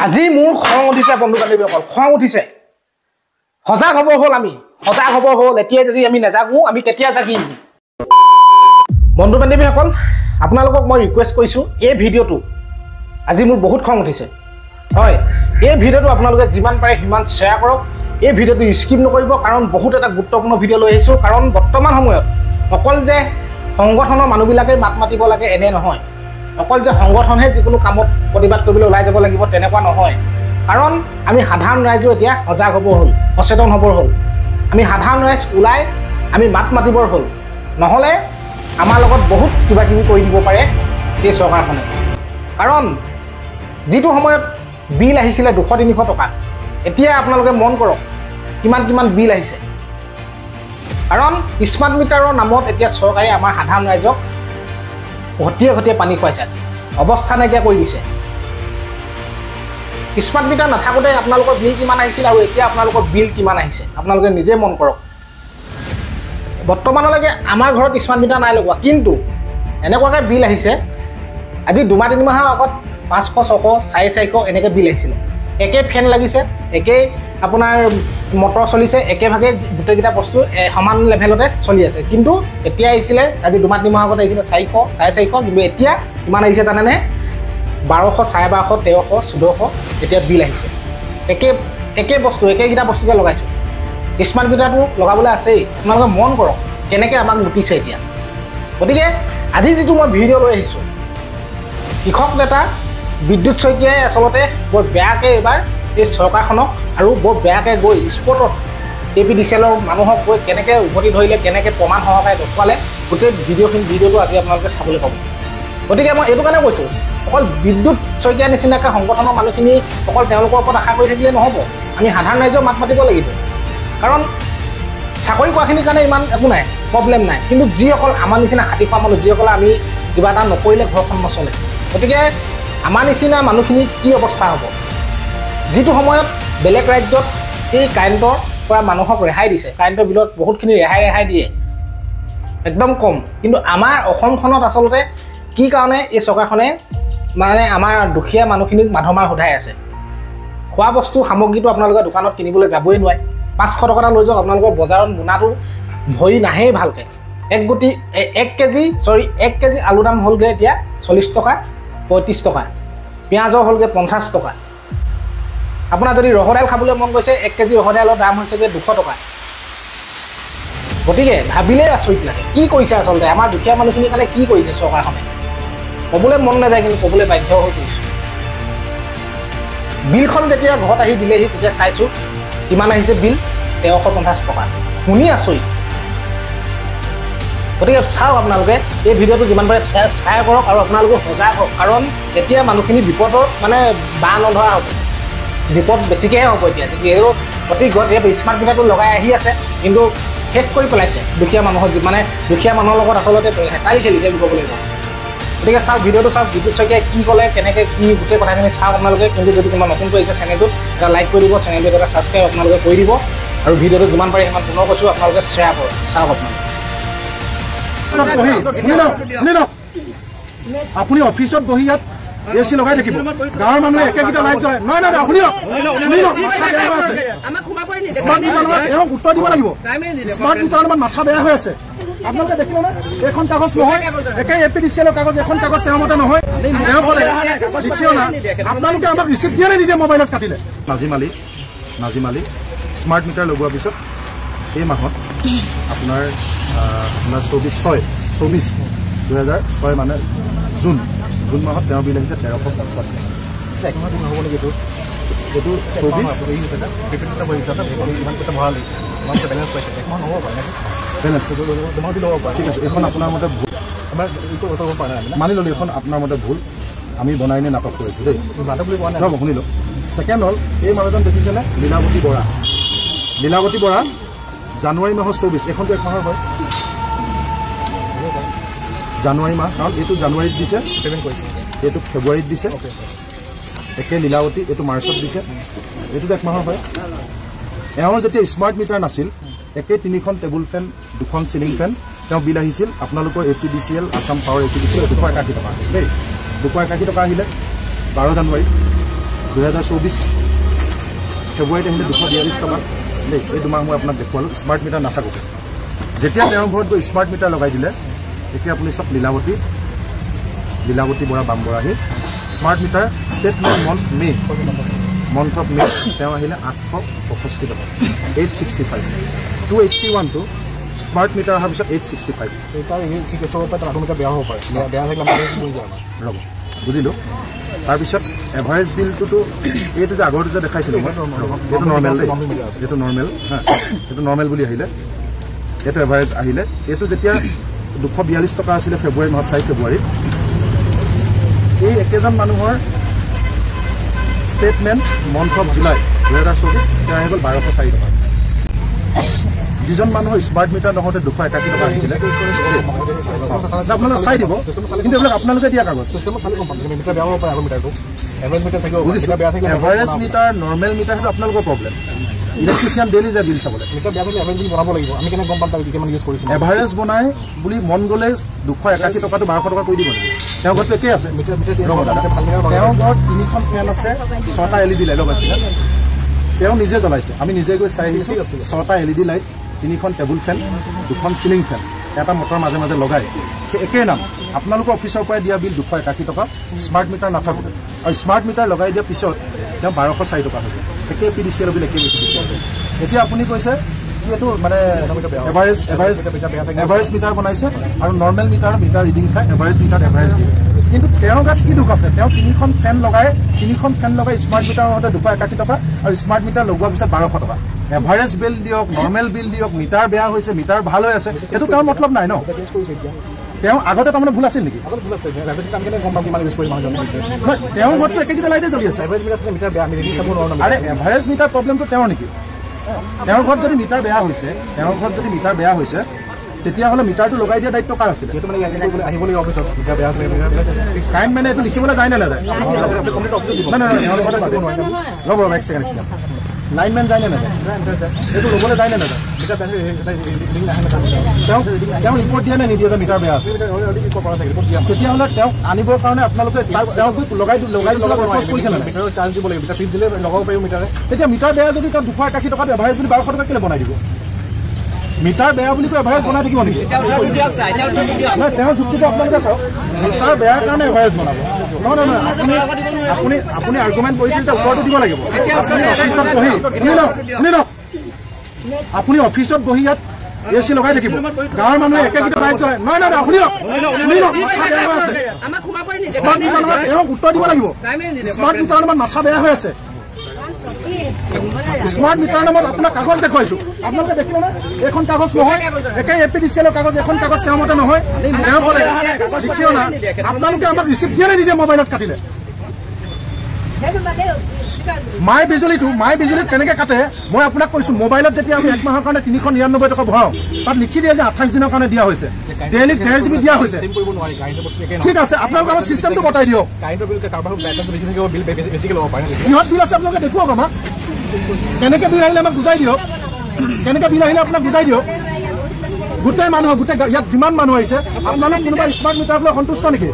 আজি মোৰ খং উঠিছে বন্ধু বান্ধৱীসকল, খং উঠিছে। সজাগ হ'ব হ'ল, আমি সজাগ হ'ব হ'ল। এতিয়া যদি আমি নাজাগো, আমি কেতিয়া জাগিম? বন্ধু বান্ধৱীসকল, আপোনালোকক মই ৰিকুৱেষ্ট কৰিছোঁ, এই ভিডিঅ'টো আজি মোৰ বহুত খং উঠিছে। হয়, এই ভিডিঅ'টো আপোনালোকে যিমান পাৰে সিমান শ্বেয়াৰ কৰক। এই ভিডিঅ'টো স্কিপ নকৰিব, কাৰণ বহুত এটা গুৰুত্বপূৰ্ণ ভিডিঅ' লৈ আহিছোঁ। কাৰণ বৰ্তমান সময়ত অকল যে সংগঠনৰ মানুহবিলাকে মাত মাতিব লাগে এনে নহয়, অকল যে সংগঠনহে যিকোনো কামত প্ৰতিবাদ কৰিবলৈ ওলাই যাব লাগিব তেনেকুৱা নহয়। কাৰণ আমি সাধাৰণ ৰাইজো এতিয়া সজাগ হ'ব হ'ল, সচেতন হ'বৰ হ'ল। আমি সাধাৰণ ৰাইজ ওলাই আমি মাত মাতিবৰ হ'ল, নহ'লে আমাৰ লগত বহুত কিবা কিবি কৰি দিব পাৰে এই চৰকাৰখনে। কাৰণ যিটো সময়ত বিল আহিছিলে 200-300 টকা, এতিয়া আপোনালোকে মন কৰক কিমান কিমান বিল আহিছে। কাৰণ স্মাৰ্ট মিটাৰৰ নামত এতিয়া চৰকাৰে আমাৰ সাধাৰণ ৰাইজক ঘটিয়ে ঘটিয়ে পানী খুৱাইছে, অৱস্থা নাইকিয়া কৰি দিছে। স্মাৰ্ট মিটাৰ নাথাকোঁতে আপোনালোকৰ বিল কিমান আহিছিল আৰু এতিয়া আপোনালোকৰ বিল কিমান আহিছে আপোনালোকে নিজে মন কৰক। বৰ্তমানলৈকে আমাৰ ঘৰত স্মাৰ্ট মিটাৰ নাই লগোৱা, কিন্তু এনেকুৱাকৈ বিল আহিছে। আজি 2-3 মাহৰ আগত 500, 600, 450 এনেকৈ বিল আহিছিলে। একে ফেন লাগিছে, একেই আপোনাৰ মটৰ চলিছে, একেভাগে গোটেইকেইটা বস্তু সমান লেভেলতে চলি আছে। কিন্তু এতিয়া আহিছিলে, আজি 2-3 মাহৰ আগত আহিছিলে 400, 450, কিন্তু এতিয়া কিমান আহিছে জানেনে? 1200, 1250, 1300, 1400 এতিয়া বিল আহিছে। একে বস্তু, একেইকেইটা বস্তুকে লগাইছোঁ। স্মাৰ্ট মিটাৰটো লগাবলৈ আছেই। আপোনালোকে মন কৰক কেনেকৈ আমাক লুটিছে এতিয়া। গতিকে আজি যিটো মই ভিডিঅ' লৈ আহিছোঁ, কৃষক নেতা বিদ্যুৎ শইকীয়াই আচলতে বৰ বেয়াকৈ এইবাৰ এই চৰকাৰখনক আৰু বৰ বেয়াকৈ গৈ স্পটত APDCL মানুহক গৈ কেনেকৈ উভতি ধৰিলে, কেনেকৈ প্ৰমাণ সহকাৰে দেখুৱালে, গোটেই ভিডিঅ'টো আজি আপোনালোকে চাবলৈ পাব। গতিকে মই এইটো কাৰণে কৈছোঁ, অকল বিদ্যুৎ শইকীয়াৰ নিচিনাকৈ সংগঠনৰ মানুহখিনি অকল তেওঁলোকৰ ওপৰত আশা কৰি থাকিলে নহ'ব। আমি সাধাৰণ ৰাইজক মাত মাতিব লাগিব। কাৰণ চাকৰি কৰাখিনিৰ কাৰণে ইমান একো নাই, প্ৰব্লেম নাই, কিন্তু যিসকল আমাৰ নিচিনা খাটি খোৱা মানুহ, যিসকলে আমি কিবা এটা নকৰিলে ঘৰখন নচলে, গতিকে আমাৰ নিচিনা মানুহখিনি কি অৱস্থা হ'ব? যিটো সময়ত বেলেগ ৰাজ্যত এই কাৰেণ্টৰ পৰা মানুহক ৰেহাই দিছে, কাৰেণ্টৰ বিলত বহুতখিনি ৰেহাই দিয়ে, একদম কম। কিন্তু আমাৰ অসমখনত আচলতে কি কাৰণে এই চৰকাৰখনে মানে আমাৰ দুখীয়া মানুহখিনিক মাধমাৰ সোধাই আছে। খোৱা বস্তু সামগ্ৰীটো আপোনালোকে দোকানত কিনিবলৈ যাবই নোৱাৰে। 500 টকা এটা লৈ যাওক, আপোনালোকৰ বজাৰত মোনাটো ভৰি নাহেই ভালকৈ। 1 কেজি আলু দাম হ'লগৈ এতিয়া 40 টকা, 35 টকা। পিঁয়াজৰ হ'লগৈ 50 টকা। আপোনাৰ যদি ৰহৰ দাইল খাবলৈ মন গৈছে, 1 কেজি ৰহৰ দাইলৰ দাম হৈছেগৈ 200 টকা। গতিকে ভাবিলেই আচৰিত লাগে, কি কৰিছে আচলতে আমাৰ দুখীয়া মানুহখিনিৰ কাৰণে, কি কৰিছে চৰকাৰখনে। ক'বলৈ মন নাযায়, কিন্তু ক'বলৈ বাধ্য হৈ পৰিছোঁ। বিলখন যেতিয়া ঘৰত আহি দিলেহি, তেতিয়া চাইছোঁ কিমান আহিছে বিল, 1350 টকা। শুনি আচৰিত। গতিকে চাওক আপোনালোকে এই ভিডিঅ'টো যিমান পাৰে শ্বেয়াৰ কৰক আৰু আপোনালোকে সজাগ হওক। কাৰণ এতিয়া মানুহখিনি বিপদত মানে বাঁহ নধৰা হ'ব, বিপদ বেছিকৈহে হ'ব এতিয়া। যিহেতু প্ৰতি ঘৰত স্মাৰ্ট মিটাৰটো লগাই আহি আছে, কিন্তু শেষ কৰি পেলাইছে দুখীয়া মানুহৰ, মানে দুখীয়া মানুহৰ লগত আচলতে হেতালি খেলিছে বুলি ক'ব লাগিব। গতিকে চাওক ভিডিঅ'টো, চাওক বিদ্যুৎ শইকীয়াই কি ক'লে, কেনেকৈ কি গোটেই কথাখিনি চাওক আপোনালোকে। কিন্তু যদি কোনোবা নতুনকৈ আহিছে চেনেলটোত, এটা লাইক কৰি দিব, চেনেলটোত এটা ছাবস্ক্ৰাইব আপোনালোকে কৰি দিব, আৰু ভিডিঅ'টো যিমান পাৰে সিমান পুনৰ কৈছোঁ আপোনালোকে শ্বেয়াৰ কৰক। চাওক আপোনালোকে। আপুনি অফিচত বহি ইয়াত AC লগাই থাকিব, গাঁৱৰ মানুহে একেকেইটা লাইট জ্বলাই। নহয়, আপুনি স্মাৰ্ট মিটাৰ এওঁক উত্তৰ দিব লাগিব। স্মাৰ্ট মিটাৰৰ মাথা বেয়া হৈ আছে। আপোনালোকে দেখিবনে? এইখন কাগজ নহয়, একে APDCL কাগজ, এখন কাগজ তেওঁৰ মতে নহয়। তেওঁ ক'লে লিখিও না, আপোনালোকে আমাক ৰিচিপ্ট দিয়ে নে নিদিয়ে? মোবাইলত কাটিলে। নাজিম আলী স্মাৰ্ট মিটাৰ লগোৱাৰ পিছত এই মাহত আপোনাৰ 24/6/2006 মানে জুন মাহত তেওঁৰ বিল আহিছে 1350 টকা। একমাহ দিন হ'ব নেকি? এইটো 24 ঠিক আছে। এইখন আপোনাৰ মতে ভুল, মানি ল'লোঁ এইখন আপোনাৰ মতে ভুল। আমি বনাই নে নাটক কৰিছোঁ দেই, চব শুনি লওক। ছেকেণ্ড হ'ল, এই মানুহজন দেখিছেনে? লীলাৱতী বৰা জানুৱাৰী মাহৰ 24, এইখনটো 1 মাহৰ হয়, জানুৱাৰী মাহ, কাৰণ এইটো জানুৱাৰীত দিছে, এইটো ফেব্ৰুৱাৰীত দিছে, একে লীলাৱতী এইটো মাৰ্চত দিছে, এইটোতো 1 মাহৰ হয়। এওঁৰ যেতিয়া স্মাৰ্ট মিটাৰ নাছিল, একে 3খন টেবুল ফেন, 2খন চিলিং ফেন, তেওঁ বিল আহিছিল আপোনালোকৰ APDCL, আছাম পাৱাৰ APDCL 281 টকা দেই। 281 টকা আহিলে 12 জানুৱাৰী। 2024 ফেব্ৰুৱাৰীত আহিলে 242 টকা দেই। এই দুমাহ মই আপোনাক দেখুৱালোঁ স্মাৰ্ট মিটাৰ নাথাকোঁতে। যেতিয়া তেওঁৰ ঘৰত গৈ স্মাৰ্ট মিটাৰ লগাই দিলে, এতিয়া আপুনি চাওক Lilawati Bora Bamborahi smart meter statement month of May তেওঁ আহিলে 865 টকা 865 281টো স্মাৰ্ট মিটাৰ অহাৰ পিছত 865 বেয়া হ'ব পাৰে ৰ'ব বুজিলোঁ। তাৰপিছত এভাৰেজ বিলটোতো এইটো যে আগৰটো যে দেখাইছিলোঁ মই এইটো নৰ্মেল এইটো নৰ্মেল হা এইটো নৰ্মেল বুলি আহিলে, এইটো এভাৰেজ আহিলে। এইটো যেতিয়া 242 টকা আছিলে ফেব্ৰুৱাৰী মাহত 4 ফেব্ৰুৱাৰীত, এই একেজন মানুহৰ ষ্টেটমেণ্ট মন্থ অফ জুলাই 2024 তেওঁ আহি গ'ল 1204 টকা। যিজন মানুহৰ স্মাৰ্ট মিটাৰ নহওঁতে 281 টকা আহিছিলে আপোনালোকে চাই দিব, কিন্তু এইবিলাক আপোনালোকে দিয়া কাগজ এভাৰেজ মিটাৰ নৰ্মেল মিটাৰ সেইটো আপোনালোকৰ প্ৰব্লেম। ইলেক্ট্ৰিচিয়ান ডেইলি যায় বিল চাবলৈ বনাব লাগিব। আমি কেনেকৈ গম পাম কিমান ইউজ কৰিছোঁ? এভাৰেজ বনাই বুলি মন গ'লে 281 টকাটো 1200 টকা কৰি দিব লাগিব। তেওঁৰ ঘৰটো একেই আছে। তেওঁৰ ঘৰত 3খন ফেন আছে, 6টা LED লাইট লগাইছিলে, তেওঁ নিজে জ্বলাইছে। আমি নিজে গৈ চাই আহিছোঁ 6টা LED লাইট, 3খন টেবুল ফেন, 2খন চিলিং ফেন, এটা মটৰ মাজে মাজে লগাই সেই একেই নাম। আপোনালোকৰ অফিচৰ পৰাই দিয়া বিল 281 টকা স্মাৰ্ট মিটাৰ নাথাকোঁতে, আৰু স্মাৰ্ট মিটাৰ লগাই দিয়াৰ পিছত তেওঁ 1204 টকা হৈ যায়। একে PDCL বিল একে PDCL। এতিয়া আপুনি কৈছে এইটো মানে এভাৰেজ মিটাৰ বনাইছে আৰু নৰ্মেল মিটাৰ ৰিডিং চাই এভাৰেজ মিটাৰ এভাৰেজ দিয়ে। কিন্তু তেওঁৰ গাত কি দুখ আছে? তেওঁ 3খন ফেন লগাই স্মাৰ্ট মিটাৰ হওঁতে 281 টকা আৰু স্মাৰ্ট মিটাৰ লগোৱাৰ পিছত 1200 টকা। এভাৰেজ বিল দিয়ক, নৰ্মেল বিল দিয়ক, মিটাৰ বেয়া হৈছে, মিটাৰ ভাল হৈ আছে, সেইটো তেওঁৰ মতলব নাই ন। তেওঁ আগতে তাৰমানে ভুল আছিল নেকি? তেওঁৰ ঘৰতো একেকেইটা লাইটে জ্বলি আছে। আৰে এভাৰেজ মিটাৰ প্ৰব্লেমটো তেওঁৰ নেকি? তেওঁৰ ঘৰত যদি মিটাৰ বেয়া হৈছে তেতিয়াহ'লে মিটাৰটো লগাই দিয়া দায়িত্ব কাৰ আছিলে? কাৰেণ্ট মেনে এইটো লিখিবলৈ যায় নে নাযায়? ৰ'ব এক ছেকেণ্ড, লাইনমেন যায় নে নাযায়? এইটো ল'বলৈ যায় নে নাযায়? তেওঁ ৰিপৰ্ট দিয়ে নে নিদিয়ে যে মিটাৰ বেয়া আছে? তেতিয়াহ'লে তেওঁক আনিবৰ কাৰণে আপোনালোকে তেওঁক লগাই কৰিছে নে চাৰ্জ দিব লাগিব? মিটাৰ ফিজ দিলে লগাব পাৰিব মিটাৰে। তেতিয়া মিটাৰ বেয়া যদি তেওঁ 281 টকাত এভাৰেজ বুলি 1200 টকা কেলৈ বনাই দিব? মিটাৰ বেয়া বুলি কৈ এভাৰেজ বনাই থাকিব নেকি? তেওঁ যুক্তিটো আপোনালোকে চাওক, মিটাৰ বেয়াৰ কাৰণে এভাৰেজ বনাব। নহয়, আপুনি আৰ্গুমেণ্ট কৰিছিল যে উত্তৰটো দিব লাগিব। আপুনি অফিচত বহি ইয়াত AC লগাই থাকিব, গাঁৱৰ মানুহে একেকেইটা লাইট চলাই। নহয়, স্মাৰ্ট মিটাৰ তেওঁক উত্তৰ দিব লাগিব। স্মাৰ্ট মিটাৰ নামত মাথা বেয়া হৈ আছে। স্মাৰ্ট মিটাৰ নামত আপোনাক কাগজ দেখুৱাইছো, আপোনালোকে দেখিবনে? এইখন কাগজ নহয়, একে APDCL কাগজ, এখন কাগজ তেওঁৰ মতে নহয়। তেওঁ ক'লে লিখিও না, আপোনালোকে আমাক ৰিচিপ্ট দিয়ে নে নিদিয়ে? মোবাইলত কাটিলে মাই বিজুলীত কেনেকৈ কাটে মই আপোনাক কৈছো। মোবাইলত যেতিয়া আমি 1 মাহৰ কাৰণে 399 টকা ভৰাওঁ, তাত লিখি দিয়ে যে 28 দিনৰ কাৰণে দিয়া হৈছে, ডেইলি 1.5 GB দিয়া হৈছে। ঠিক আছে, আপোনালোকে আমাৰ চিষ্টেমটো বতাই দিয়ক। কিহত বিল আছে আপোনালোকে দেখুৱাওক আমাক। কেনেকৈ বিল আহিলে আমাক বুজাই দিয়ক। আপোনাক বুজাই দিয়ক। গোটেই মানুহ, গোটেই ইয়াত যিমান মানুহ আহিছে, আপোনালোক কোনোবা স্মাৰ্ট মিটাৰ লৈ সন্তুষ্ট নেকি?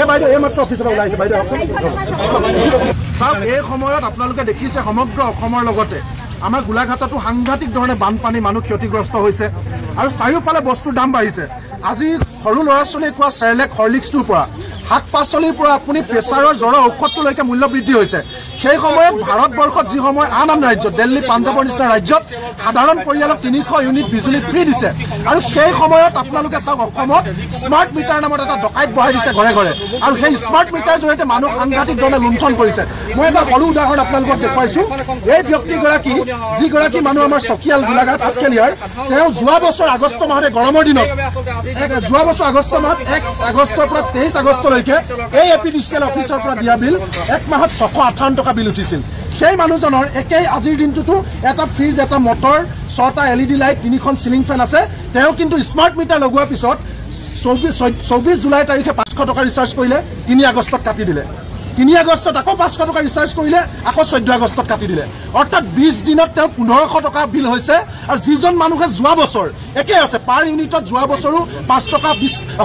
বাইদেউ এই মাত্ৰ অফিচৰ পৰা ওলাইছে। বাইদেউ চাওক, এই সময়ত আপোনালোকে দেখিছে সমগ্ৰ অসমৰ লগতে আমাৰ গোলাঘাটতো সাংঘাতিক ধৰণে বানপানী, মানুহ ক্ষতিগ্ৰস্ত হৈছে আৰু চাৰিওফালে বস্তুৰ দাম বাঢ়িছে। আজি সৰু ল'ৰা ছোৱালীয়ে খোৱা চেৰেলেক, হৰলিক্সটোৰ পৰা শাক পাচলিৰ পৰা আপুনি প্ৰেছাৰৰ জ্বৰৰ ঔষধটোলৈকে মূল্য বৃদ্ধি হৈছে। সেই সময়ত ভাৰতবৰ্ষত যি সময় আন ৰাজ্যত, দিল্লী, পাঞ্জাৱৰ নিচিনা ৰাজ্যত সাধাৰণ পৰিয়ালক 300 ইউনিট বিজুলী ফ্ৰী দিছে, আৰু সেই সময়ত আপোনালোকে চাওক অসমত স্মাৰ্ট মিটাৰ নামত এটা ডকাইত বহাই দিছে ঘৰে ঘৰে, আৰু সেই স্মাৰ্ট মিটাৰ জৰিয়তে মানুহ সাংঘাতিক ধৰণে লুণ্ঠন কৰিছে। মই এটা সৰু উদাহৰণ আপোনালোকক দেখুৱাইছো। এই ব্যক্তিগৰাকী, যিগৰাকী মানুহ আমাৰ চকিয়াল গোলাঘাট আঠখেলীয়াৰ, তেওঁ যোৱা বছৰ আগষ্ট মাহতে গৰমৰ দিনত, যোৱা বছৰ আগষ্ট মাহত 1 আগষ্টৰ পৰা 23 আগষ্টলৈকে এই APDCL অফিচৰ পৰা দিয়া বিল 1 মাহত 658 টকা বিল উঠিছিল। সেই মানুহজনৰ একেই আজিৰ দিনটোতো এটা ফ্ৰিজ, এটা মটৰ, 6টা LED লাইট, 3খন চিলিং ফেন আছে। তেওঁ কিন্তু স্মাৰ্ট মিটাৰ লগোৱাৰ পিছত 24 জুলাই তাৰিখে 500 টকা ৰিচাৰ্জ কৰিলে, 3 আগষ্টত কাটি দিলে। 3 আগষ্টত আকৌ 500 টকা ৰিচাৰ্জ কৰিলে, আকৌ 14 আগষ্টত কাটি দিলে। অৰ্থাৎ 20 দিনত তেওঁ 1500 টকা বিল হৈছে। আৰু যিজন মানুহে যোৱা বছৰ একে আছে, পাৰ ইউনিটত যোৱা বছৰো 5 টকা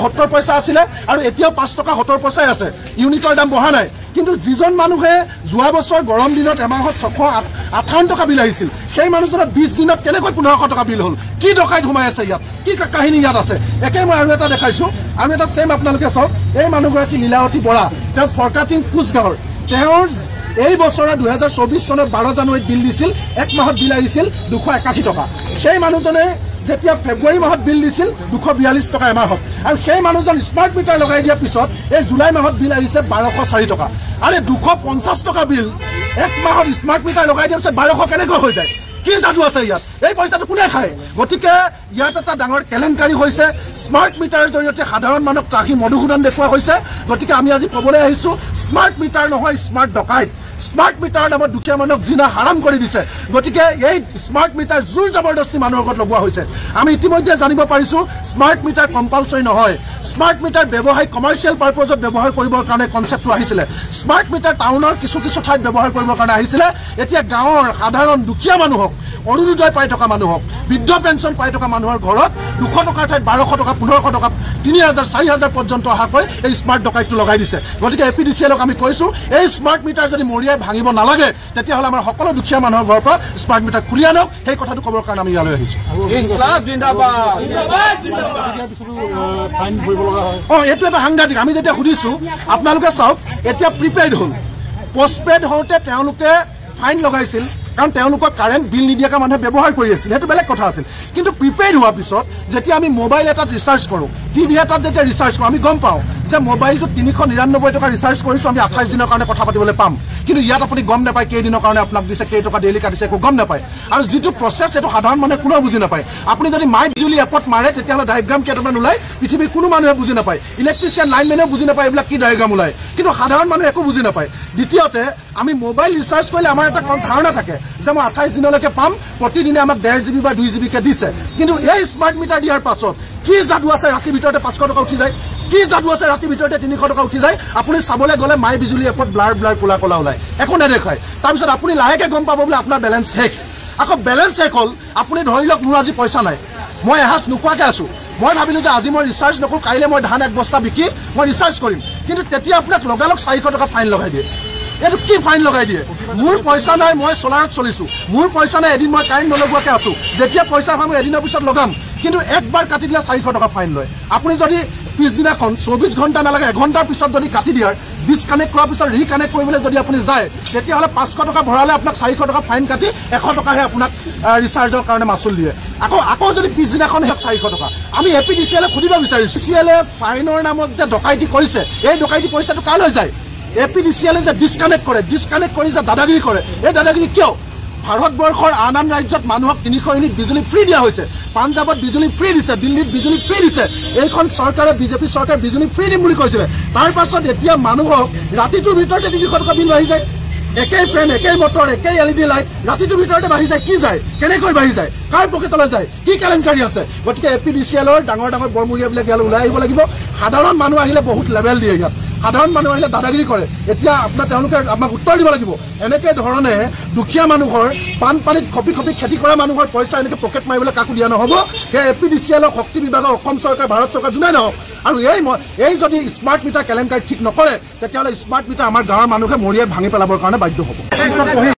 70 পইচা আছিলে আৰু এতিয়াও 5 টকা 70 পইচাই আছে, ইউনিটৰ দাম বঢ়া নাই। কিন্তু যিজন মানুহে যোৱা বছৰ গৰম দিনত এমাহত 658 টকা বিল আহিছিল, সেই মানুহজনৰ 20 দিনত কেনেকৈ 1500 টকা বিল হ'ল? কি ডকাইত সোমাই আছে ইয়াত? কি কাহিনী ইয়াত আছে? একে মই আৰু এটা দেখাইছোঁ, আৰু এটা ছেম আপোনালোকে চাওক। এই মানুহগৰাকী লীলাৱতী বৰা, তেওঁ ফৰকাটিং কোচগাঁৱৰ। তেওঁৰ এই বছৰৰ 2024 চনৰ 12 জানুৱাৰীত বিল দিছিল, 1 মাহত বিল আহিছিল 281 টকা। সেই মানুহজনে যেতিয়া ফেব্ৰুৱাৰী মাহত বিল দিছিল 242 টকা এমাহত, আৰু সেই মানুহজন স্মাৰ্ট মিটাৰ লগাই দিয়াৰ পিছত এই জুলাই মাহত বিল আহিছে 1204 টকা। আৰে 250 টকা বিল 1 মাহত স্মাৰ্ট মিটাৰ লগাই দিয়াৰ পিছত 1200 কেনেকৈ হৈ যায়? কি যাদু আছে ইয়াত? এই পইচাটো কোনে খায়? গতিকে ইয়াত এটা ডাঙৰ কেলেংকাৰী হৈছে। স্মাৰ্ট মিটাৰৰ জৰিয়তে সাধাৰণ মানুহক ত্ৰাহি মধুসূদন দেখুওৱা হৈছে। গতিকে আমি আজি ক'বলৈ আহিছোঁ, স্মাৰ্ট মিটাৰ নহয়, স্মাৰ্ট ডকাইত। স্মাৰ্ট মিটাৰৰ নামত দুখীয়া মানুহক জিনা হাৰাম কৰি দিছে। গতিকে এই স্মাৰ্ট মিটাৰ জোৰ জবৰদস্তি মানুহৰ ওপৰত লগোৱা হৈছে। আমি ইতিমধ্যে জানিব পাৰিছোঁ স্মাৰ্ট মিটাৰ কম্পালচৰি নহয়। স্মাৰ্ট মিটাৰ ব্যৱসায়িক কমাৰ্চিয়েল পাৰ্পজত ব্যৱহাৰ কৰিবৰ কাৰণে কনচেপ্টটো আহিছিলে। স্মাৰ্ট মিটাৰ টাউনৰ কিছু ঠাইত ব্যৱহাৰ কৰিবৰ কাৰণে আহিছিলে। এতিয়া গাঁৱৰ সাধাৰণ দুখীয়া মানুহক, অৰুণোদয় পাই থকা মানুহক, বৃদ্ধ পেঞ্চন পাই থকা মানুহৰ ঘৰত 200 টকাৰ ঠাইত 1200 টকা, 1500 টকা, 3000, 4000 পৰ্যন্ত অহাকৈ এই স্মাৰ্ট ডকাইতটো লগাই দিছে। গতিকে APDCLক আমি কৈছোঁ, এই স্মাৰ্ট মিটাৰ যদি মৰিয়াই ভাঙিব নালাগে, তেতিয়াহ'লে আমাৰ সকলো দুখীয়া মানুহৰ ঘৰৰ পৰা স্মাৰ্ট মিটাৰ খুলি আনক। সেই কথাটো ক'বৰ কাৰণে আমি ইয়ালৈ আহিছোঁ। এইটো এটা সাংঘাতিক। আমি যেতিয়া সুধিছোঁ, আপোনালোকে চাওক, এতিয়া প্ৰিপেইড হ'ল, পষ্টপেইড হওঁতে তেওঁলোকে ফাইন লগাইছিল, কাৰণ তেওঁলোকৰ কাৰেণ্ট বিল নিদিয়াকৈ মানুহে ব্যৱহাৰ কৰি আছিল, সেইটো বেলেগ কথা আছিল। কিন্তু প্ৰিপেইড হোৱাৰ পিছত যেতিয়া আমি মোবাইল এটাত ৰিচাৰ্জ কৰোঁ, টিভি এটাত যেতিয়া ৰিচাৰ্জ কৰোঁ, আমি গম পাওঁ যে মোবাইলটোত 399 টকা ৰিচাৰ্জ কৰিছোঁ, আমি 28 দিনৰ কাৰণে কথা পাতিবলৈ পাম। কিন্তু ইয়াত আপুনি গম নাপায় কেইদিনৰ কাৰণে আপোনাক দিছে, কেইটকা ডেইলি কাটিছে, একো গম নাপায়। আৰু যিটো প্ৰচেছ, সেইটো সাধাৰণ মানুহে কোনেও বুজি নাপায়। আপুনি যদি মাই বিজুলী এপত মাৰে, তেতিয়াহ'লে ডায়েগ্ৰাম কেইটামান ওলায়, পৃথিৱীৰ কোনো মানুহে বুজি নাপায়। ইলেক্ট্ৰিচিয়ান, লাইনমেনেও বুজি নাপায় এইবিলাক কি ডায়েগ্ৰাম ওলায়, কিন্তু সাধাৰণ মানুহে একো বুজি নাপায়। দ্বিতীয়তে, আমি মোবাইল ৰিচাৰ্জ কৰিলে আমাৰ এটা ধাৰণা থাকে যে মই 28 দিনলৈকে পাম, প্ৰতিদিনে আমাক 1.5 GB বা 2 GB কে দিছে। কিন্তু এই স্মাৰ্ট মিটাৰ দিয়াৰ পাছত কি যাদু আছে? ৰাতিৰ ভিতৰতে 500 টকা উঠি যায়। কি যাদু আছে? ৰাতিৰ ভিতৰতে 300 টকা উঠি যায়। আপুনি চাবলৈ গ'লে মাই বিজুলী এপত ব্লাৰ ক'লা ওলায়, একো নেদেখায়। তাৰপিছত আপুনি লাহেকৈ গম পাব বোলে আপোনাৰ বেলেঞ্চ শেষ। আকৌ বেলেঞ্চ শেষ হ'ল, আপুনি ধৰি লওক মোৰ আজি পইচা নাই, মই এসাঁজ নোখোৱাকৈ আছোঁ, মই ভাবিলোঁ যে আজি মই ৰিচাৰ্জ নকৰোঁ, কাইলৈ মই ধান 1 বস্তা বিকি মই ৰিচাৰ্জ কৰিম। কিন্তু তেতিয়া আপোনাক লগালগ 400 টকা ফাইন লগাই দিয়ে। এইটো কি ফাইন লগাই দিয়ে? মোৰ পইচা নাই, মই চলাৰত চলিছোঁ, মোৰ পইচা নাই, এদিন মই কাৰেণ্ট নলগোৱাকৈ আছোঁ, যেতিয়া পইচা পাম এদিনৰ পিছত লগাম, কিন্তু একবাৰ কাটি দিলে 400 টকা ফাইন লয়। আপুনি যদি পিছদিনাখন 24 ঘণ্টা নালাগে, 1 ঘণ্টাৰ পিছত যদি কাটি দিয়াৰ, ডিছকানেক্ট কৰাৰ পিছত ৰিকানেক্ট কৰিবলৈ যদি আপুনি যায়, তেতিয়াহ'লে 500 টকা ভৰালে আপোনাক 400 টকা ফাইন কাটি 100 টকাহে আপোনাক ৰিচাৰ্জৰ কাৰণে মাচুল দিয়ে। আকৌ যদি পিছদিনাখন 400 টকা। আমি APDCLক সুধিব বিচাৰিছোঁ, APDCLে ফাইনৰ নামত যে ডকাইতি কৰিছে, এই ডকাইতি পইচাটো কালৈ যায়? APDCLে যে ডিছকানেক্ট কৰি যে দাদাগিৰি কৰে, এই দাদাগিৰি কিয়? ভাৰতবৰ্ষৰ আন ৰাজ্যত মানুহক 300 ইউনিট বিজুলী ফ্ৰী দিয়া হৈছে। পাঞ্জাৱত বিজুলী ফ্ৰী দিছে, দিল্লীত বিজুলী ফ্ৰী দিছে। এইখন চৰকাৰে, বিজেপি চৰকাৰে বিজুলী ফ্ৰী দিম বুলি কৈছিলে। তাৰ পাছত এতিয়া মানুহক ৰাতিটোৰ ভিতৰতে 300 টকা বিল বাঢ়ি যায়। একেই ফেন, একেই মটৰ, একেই LED লাইট, ৰাতিটোৰ ভিতৰতে বাঢ়ি যায়। কি যায়? কেনেকৈ বাঢ়ি যায়? কাৰ পকেটলৈ যায়? কি কেলেংকাৰী আছে? গতিকে APDCLৰ ডাঙৰ বৰমূৰীয়াবিলাক ইয়ালৈ ওলাই আহিব লাগিব। সাধাৰণ মানুহ আহিলে বহুত লেভেল দিয়ে ইয়াত, সাধাৰণ মানুহ আহিলে দাদাগিৰি কৰে। এতিয়া তেওঁলোকে আমাক উত্তৰ দিব লাগিব। এনেকে ধৰণে দুখীয়া মানুহৰ, বানপানীত খপি খেতি কৰা মানুহৰ পইচা এনেকৈ পকেট মাৰিবলৈ কাকো দিয়া নহ'ব। সেই APDCLৰ শক্তি বিভাগৰ, অসম চৰকাৰ, ভাৰত চৰকাৰ যোনে নহওক, আৰু এই যদি স্মাৰ্ট মিটাৰ কেলেংকাৰী ঠিক নকৰে, তেতিয়াহ'লে স্মাৰ্ট মিটাৰ আমাৰ গাঁৱৰ মানুহে মৰিয়াই ভাঙি পেলাবৰ কাৰণে বাধ্য হ'ব।